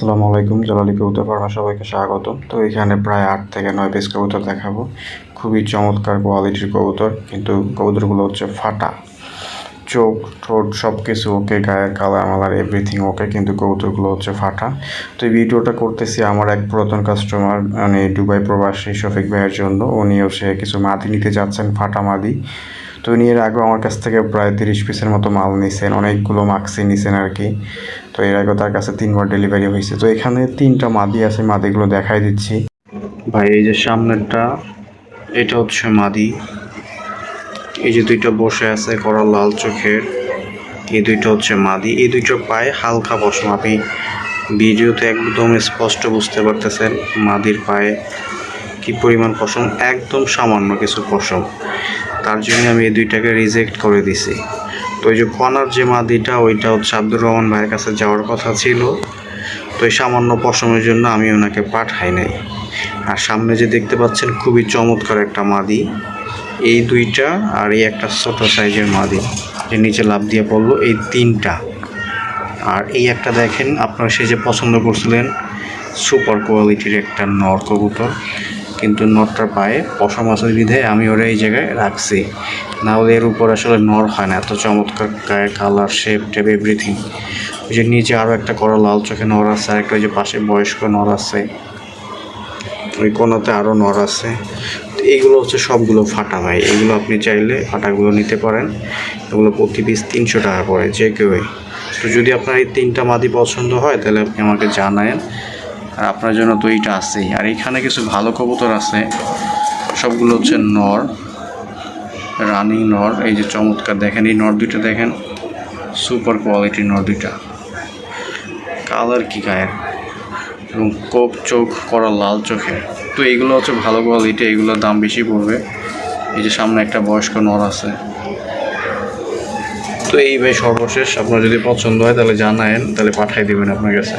আসসালামু আলাইকুম, জালালি কবুতর ফার্মে সবাইকে স্বাগতম। তো এখানে প্রায় 8 থেকে 9 পিস কবুতর দেখাবো। খুবই চমৎকার কোয়ালিটির কবুতর, কিন্তু কবুতরগুলো হচ্ছে ফাটা। চোখ ঠোঁট সব কিছু ওকে, গায়ের কালার মালার এভরিথিং ওকে, কিন্তু কবুতরগুলো হচ্ছে ফাটা। তো এই ভিডিওটা করতেছি আমার এক পুরাতন কাস্টমার, মানে দুবাই প্রবাসী শফিক ভাইয়ের জন্য। উনি হচ্ছে কিছু মাদি নিতে যাচ্ছেন, ফাটা মাদি। তো উনি এর আগে আমার কাছ থেকে প্রায় 30 পিসের মতো মাল নিছেন, অনেকগুলো মাক্সি নিছেন আর কি। তো এর আগে তার কাছে 3বার ডেলিভারি হয়েছে। তো এখানে 3টা মাদি আছে, মাদিগুলো দেখাই দিচ্ছি ভাই। এই যে সামনেরটা, এটা হচ্ছে মাদি। এই যে দুইটা বসে আছে করা লাল চোখের, এই দুইটা হচ্ছে মাদি। এই দুইটার পায়ে হালকা পশম, আপনি ভিডিওতে একদম স্পষ্ট বুঝতে পারতেছেন মাদির পায়ে কি পরিমাণ পশম, একদম সামান্য কিছু পশম। তার জন্য আমি এই দুইটাকে রিজেক্ট করে দিছি। তো ওই যে কনার যে মাদিটা, ওইটা হচ্ছে আব্দুর রহমান ভাইয়ের কাছে যাওয়ার কথা ছিল। তো এই সামান্য পশমের জন্য আমি ওনাকে পাঠাই নাই। আর সামনে যে দেখতে পাচ্ছেন খুবই চমৎকার একটা মাদি, এই দুইটা আর এই একটা ছোট সাইজের মাদি যে নিচে লাফ দিয়ে পড়লো, এই 3টা। আর এই একটা দেখেন, আপনারা সে যে পছন্দ করছিলেন সুপার কোয়ালিটির একটা নর কবুতর, কিন্তু নরটার পায়ে পশম আছে বিধে আমি ওরা এই জায়গায় রাখছি। না হলে এর উপর আসলে নর হয় না, এত চমৎকার গায়ের কালার শেপ টেপ এভরিথিং। ওই যে নিচে আরও একটা করা লাল চোখে নর আছে, আর একটা ওই যে পাশে বয়স্ক নর আছে, ওই কোনোতে আরও নর আছে। এইগুলো হচ্ছে সবগুলো ফাটা ভাই। এগুলো আপনি চাইলে ফাটাগুলো নিতে পারেন। এগুলো প্রতি পিস 300 টাকা করে যে কেউই। তো যদি আপনার এই 3টা মাদি পছন্দ হয় তাহলে আপনি আমাকে জানায়েন, আর আপনার জন্য তো এইটা আছেই। আর এখানে কিছু ভালো কবুতর আছে, সবগুলো হচ্ছে নর, রানিং নর। এই যে চমৎকার দেখেন, এই নর দুইটা দেখেন, সুপার কোয়ালিটির নর দুইটা, কালার কি গায়ের, এবং কোপ চোখ করা লাল চোখে। তো এইগুলো হচ্ছে ভালো কোয়ালিটি, এইগুলোর দাম বেশি পড়বে। এই যে সামনে একটা বয়স্ক নর আছে। তো এই ভাই সর্বশেষ, আপনার যদি পছন্দ হয় তাহলে জানায়েন, তাহলে পাঠিয়ে দেবেন আপনার কাছে।